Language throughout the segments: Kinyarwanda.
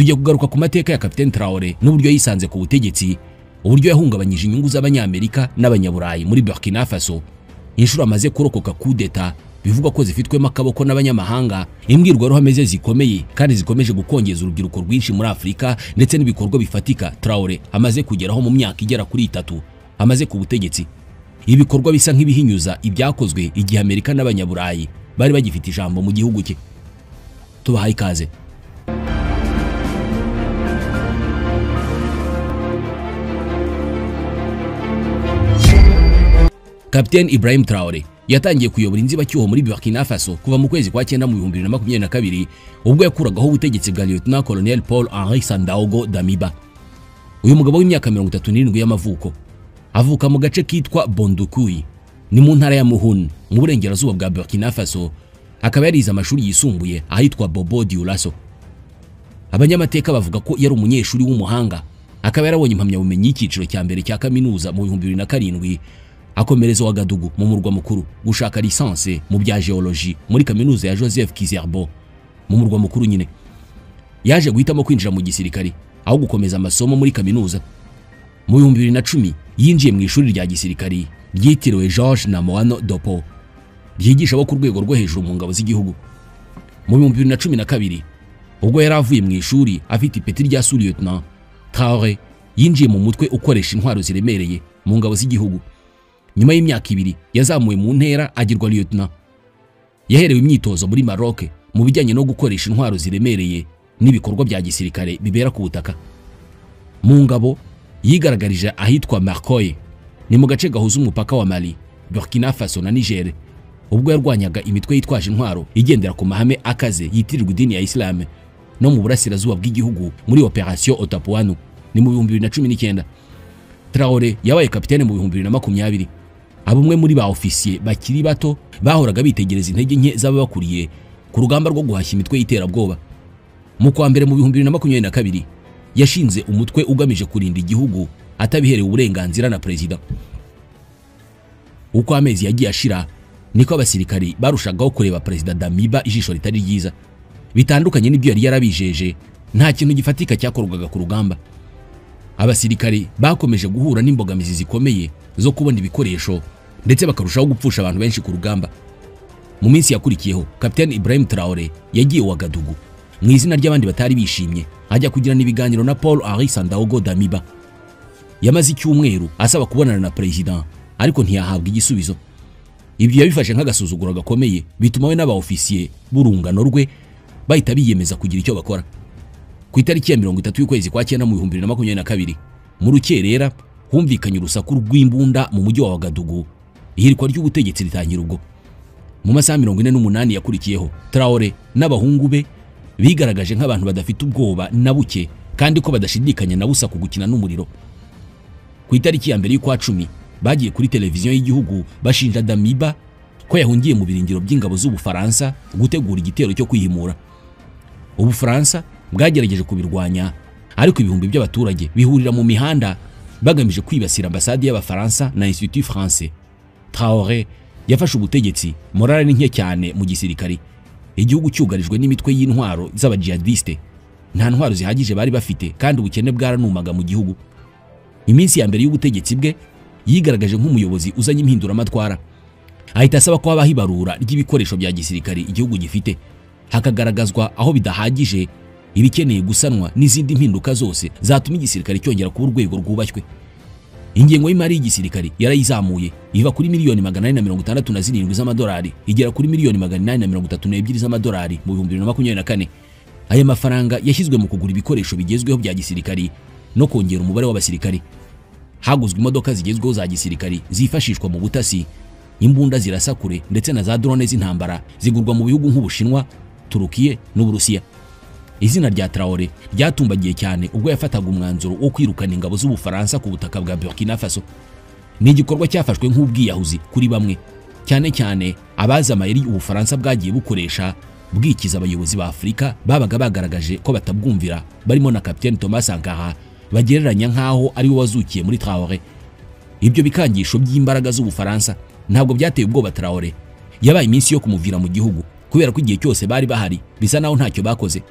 Tujye kugaruka ku mateka ya Kapiteni Traoré n'uburyo yisanze ku butegetsi, uburyo yahungabanyije inyungu z'abanyamerika n'abanyaburayi muri Burkina Faso, inshuro amaze kurokoka coup d'etat bivugwa ko zifitwemo akaboko n'abanyamahanga, imbwirwaruhame ze zikomeye kandi zikomeje gukongeza urubyiruko rwinshi muri Afurika, ndetse n'ibikorwa bifatika Traoré amaze kugeraho mu myaka igera kuri 3 amaze ku butegetsi. Ibikorwa bisa nk'ibihinyuza ibyakozwe igihe Amerika n'abanyaburayi bari bagifite ijambo mu gihugu cye. Tubahaye ikaze. Kapiteni Ibrahim Traoré yatangiye kuyobora inzibacyuho muri Burkina Faso kuva mu kwezi kwa 9 mu 2022 ubwo yakuragaho ubutegetsi bwa Lieutenant Colonel Paul Henri Sandaogo Damiba. Uyu mugabo w'imyaka 37 y'amavuko avuka mu gace kitwa Bondoukoui, ni mu ntara ya Muhun mu burengerazuba bwa Burkina Faso. Akaba yarize amashuri yisumbuye ahitwa Bobo Dioulasso. Abanyamateka bavuga ko yari umunyeshuri w'umuhanga, akaba yarabonye impamyabumenyi y'ikiciro cya mbere cya kaminuza mu 2007, akomereza Ouagadougou mu murwa mukuru gushaka lisanse mu bya geology muri kaminuza ya Joseph Kizerbo mu murwa mukuru nyine. Yaje guhitamo kwinjira mu gisirikari aho gukomeza amasomo muri kaminuza. Mu 2010 yinjiye mu ishuri rya gisirikari ryitiriwe Georges Namoano Dopo, ryigisha abo ku rwego rwo hejuru mu ngabo z'igihugu. Mu 2012 ubwo yari avuye mu ishuri afite ipeti rya sous-lieutenant, Traoré yinjiye mu mutwe ukoresha intwaro ziremereye mu ngabo z'igihugu. Nyuma y'imyaka 2 yazamuwe mu ntera agirwa lieutenant. Yaherewe imyitozo muri Maroc mu bijyanye no gukoresha intwaro ziremereye n'ibikorwa bya gisirikare bibera ku butaka. Mu ngabo yigaragarije ahitwa Marcoy, ni mu gace gahuza umupaka wa Mali, Burkina Faso na Niger, ubwo yarwanyaga imitwe yitwaje intwaro igendera ku mahame akaze yitirirwa idini ya Islam no mu burasirazuba bw'igihugu muri Operation Otapuanu ni mu 2019. Traoré yabaye kapitene mu 2020. Abumwe muri ba ofisiye bakiri bato bahoraga bitegereza intege nke z'ababakuriye ku rugamba rwo guhashya imitwe y'iterabwoba. Mu kwa mbere mu 2022 yashinze umutwe ugamije kurinda igihugu atabiherewe uburenganzira na perezida. Uko amezi yagiye ashira niko abasirikari barushagaho kureba perezida Damiba ijisho ritari ryiza. Bitandukanye n'ibyo yari yarabijeje, nta kintu gifatika cyakorwaga ku rugamba. Abasirikari bakomeje guhura n'imbogamizi zikomeye zo kubona ibikoresho ndetse bakarushaho gupfusha abantu benshi ku rugamba. Mu minsi yakurikiyeho Kapiteni Ibrahim Traoré yagiye Ouagadougou mu izina ry'abandi batari bishimye, ajya kugirana ibiganiro na Paul Henri Sandaogo Damiba. Yamaze icyumweru asaba kubonana na president ariko ntiyahabwa igisubizo. Ibyo yabifashe nk'agasuzuguro gakomeye, bituma we n'aba ofisiye burungano rwe bahita biyemeza kugira icyo bakora. Ku itariki ya 30 y'ukwezi kwa 9 mu 2022 mu rukerera humvikanye urusaku rw'imbunda mu mujyi wa Ouagadougou. Ihirikwa ry'ubutegetsi ritangira ubwo. Mu masaha 48 yakurikiyeho Traoré n'abahungu be bigaragaje nk'abantu badafite ubwoba na buke kandi ko badashidikanya na busa ku gukina n'umuriro. Ku itariki ya mbere y'ukwa 10 bagiye kuri televiziyo y'igihugu bashinja Damiba ko yahungiye mu birindiro by'ingabo z'Ubufaransa gutegura igitero cyo kwihimura. Ubufaransa bwagerageje kubirwanya, ariko ibihumbi by'abaturage bihurira mu mihanda bagamije kwibasira ambasade y'Abafaransa na Institut Français. Traoré yafashe ubutegetsi morale ni nke cyane mu gisirikari. Igihugu cyugarijwe n'imitwe y'intwaro z'abajihadiste, nta ntwaro zihagije bari bafite kandi ubukene bwaranumaga mu gihugu. Iminsi ya mbere y'ubutegetsi bwe yigaragaje nk'umuyobozi uzanye impinduramatwara. Ahita asaba ko habaho ibarura ry'ibikoresho bya gisirikari igihugu gifite, hakagaragazwa aho bidahagije ibikeneye gusanwa n'izindi mpinduka zose zatuma igisirikare cyongera kuba urwego rwubashywe. Ingengo y'imari y'igisirikare yarayizamuye iva kuri miliyoni 467 z'amadolari igera kuri miliyoni 832 z'amadolari mu 2024. Aya mafaranga yashyizwe mu kugura ibikoresho bigezweho bya gisirikari no kongera umubare w'abasirikari. Haguzwe imodoka zigezweho za gisirikari zifashishwa mu butasi, imbunda zirasa kure ndetse na za drone z'intambara zigurwa mu bihugu nk'Ubushinwa, Turukiye n'Uburusiya. Izina rya Traoré ryatumbagiye cyane ubwo yafataga umwanzuro wo kwirukana ingabo z'Ubufaransa ku butaka bwa Burkina Faso. Ni igikorwa cyafashwe nk'ubwiyahuzi kuri bamwe, cyane cyane abaza amayeri Ubufaransa bwagiye bukoresha bwikiza abayobozi ba Afurika babaga bagaragaje ko batabwumvira, barimo na Capitaine Thomas Sankara bagereranya nkaho ari we wazukiye muri Traoré. Ibyo bikangisho by'imbaraga z'Ubufaransa ntabwo byateye ubwoba Traoré. Yabaye iminsi yo kumuvira mu gihugu kubera ko igihe cyose bari bahari bisa naho ntacyo bakoze.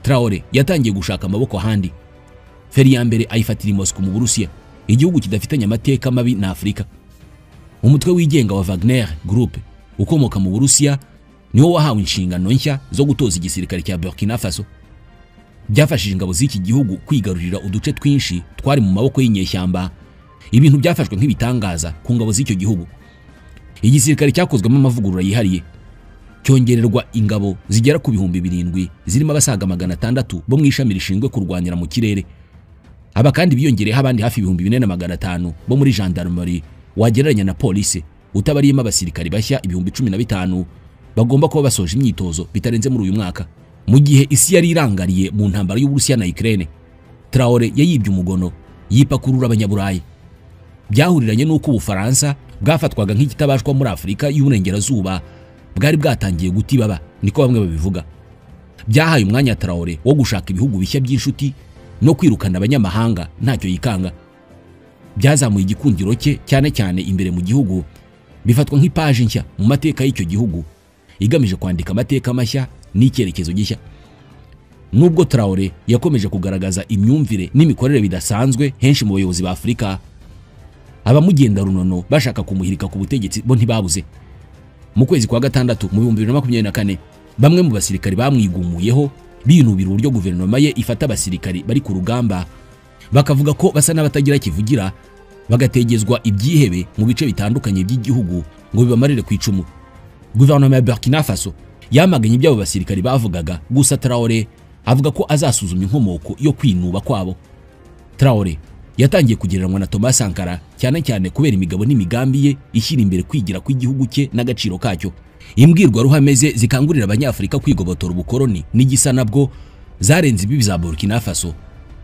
Traore yatangiye gushaka amaboko handi. Feri ya mbere ayifatira i Moscow mu Burusiya, igihugu kidafitanye amateka mabi na Afurika. Umutwe wigenga wa Wagner Group ukomoka mu Burusiya niwo wahawe inshingano nshya zo gutoza igisirikare cya Burkina Faso. Byafashije ingabo z'iki gihugu kwigarurira uduce twinshi twari mu maboko y'inyeshyamba, ibintu byafashwe nk'ibitangaza ku ngabo z'icyo gihugu. Igisirikare cyakozwemo amavugurura yihariye, cyongererwa ingabo zigera ku 7,000 zirimo abasaga 600 bo mu ishami rishinzwe kurwanira mu kirere. Aba kandi biyongereyeho abandi hafi 4,500 bo muri gendarmerie, wagereranya na police utabariyemo abasirikari bashya 15,000 bagomba kuba basoje imyitozo bitarenze muri uyu mwaka. Mu gihe isi yari irangariye mu ntambara y'Uburusiya na Ukraine, Traore yayibye umugono yipakurura abanyaburayi. Byahuriranye n'uko Ubufaransa bwafatwaga nk'ikitabashwa muri Afurika y'Uburengerazuba bwari bwatangiye gutibaba, niko bamwe babivuga. Byahaye umwanya Traore wo gushaka ibihugu bishya by'inshuti no kwirukana abanyamahanga ntacyo yikanga. Byazamuye igikundiro cye cyane cyane imbere mu gihugu, bifatwa nk'ipaje nshya mu mateka y'icyo gihugu igamije kwandika amateka mashya n'icyerekezo gishya. Nubwo Traore yakomeje kugaragaza imyumvire n'imikorere bidasanzwe henshi mu bayobozi ba Afurika, abamugenda runono bashaka kumuhirika ku butegetsi bo ntibabuze. Mu kwezi kwa gatandatu mu 2024, bamwe mu basirikari bamwigumuyeho binubira uburyo guverinoma ye ifata abasirikari bari ku rugamba, bakavuga ko basa n'abatagira kivugira, bagategezwa ibyihebe mu bice bitandukanye by'igihugu ngo bibamarire ku icumu. Guverinoma ya Burkina Faso yamaganye iby'abo basirikari bavugaga, gusa Traore avuga ko azasuzuma inkomoko yo kwinuba kwabo. Traore yatangiye kugereranywa na Thomas Sankara cyane cyane kubera imigabo n'imigambi ye ishyira imbere kwigira kw'igihugu cye n'agaciro kacyo. Imbwirwaruhame ze zikangurira abanyafurika kwigobotora ubukoloni n'igisa nabwo zarenze ibibi za Burkina Faso,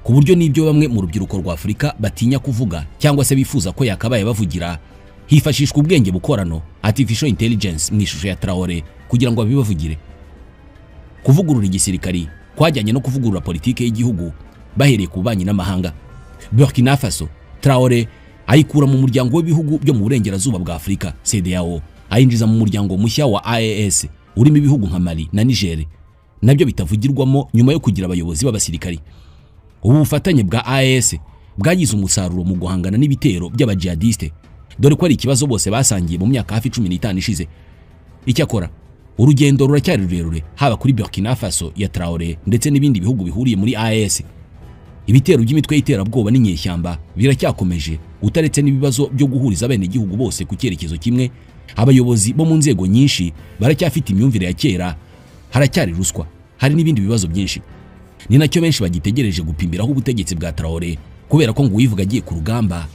ku buryo n'ibyo bamwe mu rubyiruko rwa Afurika batinya kuvuga cyangwa se bifuza ko yakabaye bavugira, hifashishwa ubwenge bukorano artificial intelligence mu ishusho ya Traore kugira ngo abibavugire. Kuvugurura igisirikari kwajyanye no kuvugurura politike y'igihugu bahereye ku banyi n'amahanga. Burkina Faso Traore ayikura mu muryango w'ibihugu byo mu burengerazuba bwa Afurika CEDEAO, ayinjiza mu muryango mushya wa AES urimo ibihugu nka Mali na Niger, nabyo bitavugirwamo nyuma yo kugira abayobozi b'abasirikari. Ubu bufatanye bwa AES bwagize umusaruro mu guhangana n'ibitero by'abajihadiste, dore ko ari ikibazo bose basangiye mu myaka hafi 15 ishize. Icyakora urugendo ruracyari rurerure haba kuri Burkina Faso ya Traore ndetse n'ibindi bihugu bihuriye muri AES. Ibitero by'imitwe y'iterabwoba n'inyeshyamba biracyakomeje, utaretse n'ibibazo byo guhuriza bene igihugu bose ku cyerekezo kimwe. Abayobozi bo mu nzego nyinshi baracyafite imyumvire ya kera, haracyari ruswa, hari n'ibindi bibazo byinshi. Ni nacyo benshi bagitegereje gupimbiraho ubutegetsi bwa Traore, kubera ko ngo uwivuga agiye ku rugamba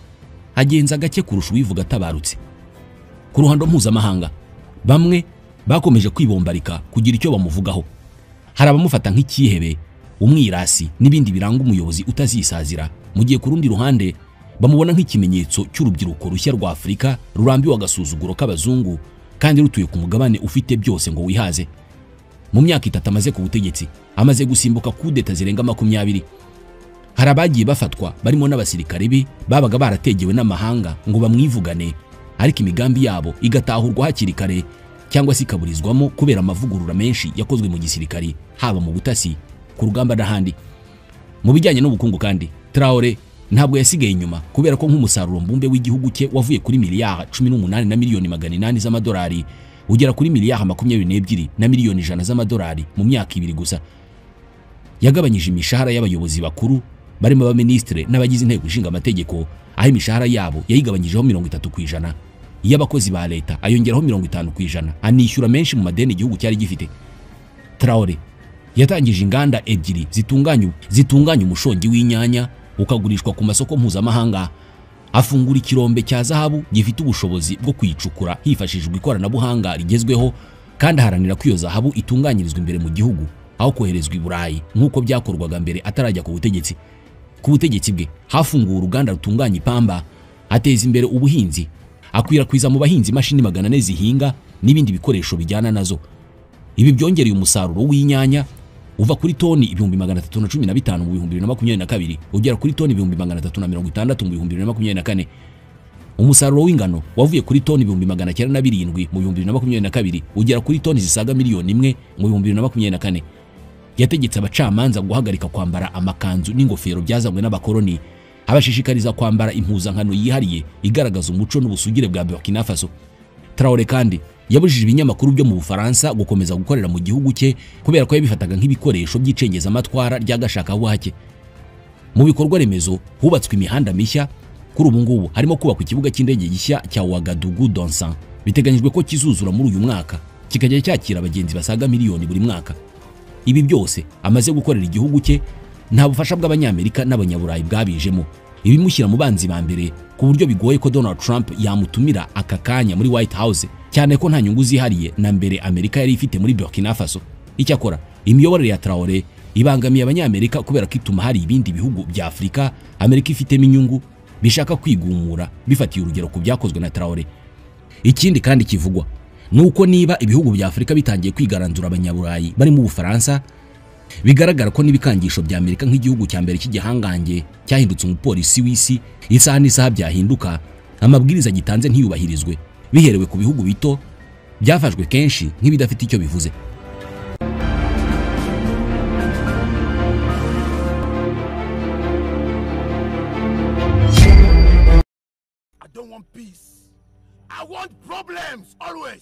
agenza gake kurusha uwivuga atabarutse. Ku ruhando mpuzamahanga, bamwe bakomeje kwibombarika kugira icyo bamuvugaho. Hari abamufata nk'ikihebe, umwirasi n'ibindi biranga umuyobozi utazisazira, mu gihe ku rundi ruhande bamubona nk'ikimenyetso cy'urubyiruko rushya rwa Afurika rurambiwe agasuzuguro k'abazungu kandi rutuye ku mugabane ufite byose ngo wihaze. Mu myaka 3 amaze ku butegetsi, amaze gusimbuka kudeta zirenga 20. Hari abagiye bafatwa barimo n'abasirikare be babaga barategewe n'amahanga ngo bamwivugane, ariko imigambi yabo igatahurwa hakiri kare cyangwa se ikaburizwamo kubera amavugurura menshi yakozwe mu gisirikari, haba mu butasi, ku rugamba n'ahandi. Mu bijyanye n'ubukungu kandi, Traore ntabwo yasigaye inyuma, kubera ko nk'umusaruro mbumbe w'igihugu cye wavuye kuri miliyari 18 na miliyoni 800 z'amadolari ugera kuri miliyari 22 na miliyoni 100 z'amadolari mu myaka 2 gusa. Yagabanyije imishahara y'abayobozi bakuru barimo abaministre n'abagize inteko ishinga amategeko, aho imishahara yabo yayigabanyijeho 30%, y'abakozi ba leta ayongeraho 50%, anishyura menshi mu madeni igihugu cyari gifite. Traore yatangije inganda 2 zitunganya umushongi w'inyanya ukagurishwa ku masoko mpuzamahanga, afungura ikirombe cya zahabu gifite ubushobozi bwo kwicukura hifashishijwe ikoranabuhanga rigezweho, kandi aharanira ko iyo zahabu itunganyirizwa imbere mu gihugu aho koherezwa i Burayi nk'uko byakorwaga mbere atarajya ku butegetsi. Ku butegetsi bwe hafunguwe uruganda rutunganya ipamba, ateza imbere ubuhinzi, akwirakwiza mu bahinzi imashini 400 zihinga n'ibindi bikoresho bijyana nazo. Ibi byongereye umusaruro w'inyanya uva kuri toni 315 mu 2022 ugera kuri toni 360 mu 2024. Umusaruro w'ingano wavuye kuri toni 907 mu 2022 ugera kuri toni zisaga miliyoni 1 mu 2024. yategetse abacamanza guhagarika kwambara amakanzu n'ingofero byazanywe n'abakoloni, abashishikariza kwambara impuzankano yihariye igaragaza umuco n'ubusugire bwa Burkina Faso. Traoré kandi yabujije ibinyamakuru byo mu Bufaransa gukomeza gukorera mu gihugu cye kubera ko yabifataga nk'ibikoresho by'icengezamatwara ry'agashakabuhake. Mu bikorwa remezo hubatswe imihanda mishya. Kuri ubu ngubu harimo kubakwa ikibuga cy'indege gishya cya Ouagadougou Donsan, biteganyijwe ko kizuzura muri uyu mwaka kikajya cyakira abagenzi basaga miliyoni buri mwaka. Ibi byose amaze gukorera igihugu cye nta bufasha bw'abanyamerika n'abanyaburayi bwabijemo, ibimushyira mu banzi ba mbere ku buryo bigoye ko Donald Trump yamutumira aka kanya muri White House, cyane ko nta nyungu zihariye na mbere Amerika yari ifite muri Burkina Faso. Icyakora imiyoborere ya Traoré ibangamiye abanyamerika kubera ko ituma hari ibindi bihugu bya Afurika Amerika ifitemo inyungu bishaka kwigumura bifatiye urugero ku byakozwe na Traoré. Ikindi kandi kivugwa nuko niba ibihugu bya Afurika bitangiye kwigaranzura abanyaburayi bari mu Bufaransa, bigaragara ko nibikangisho bya Amerika nk'igihugu cya mbere cy'igihangange cyahindutse umupolisi w'isi, isaha n'isaha byahinduka, amabwiriza gitanze ntiyubahirizwe biherewe ku bihugu bito byafashwe kenshi nk'ibidafite icyo bivuze. I don't want peace. I want problems always.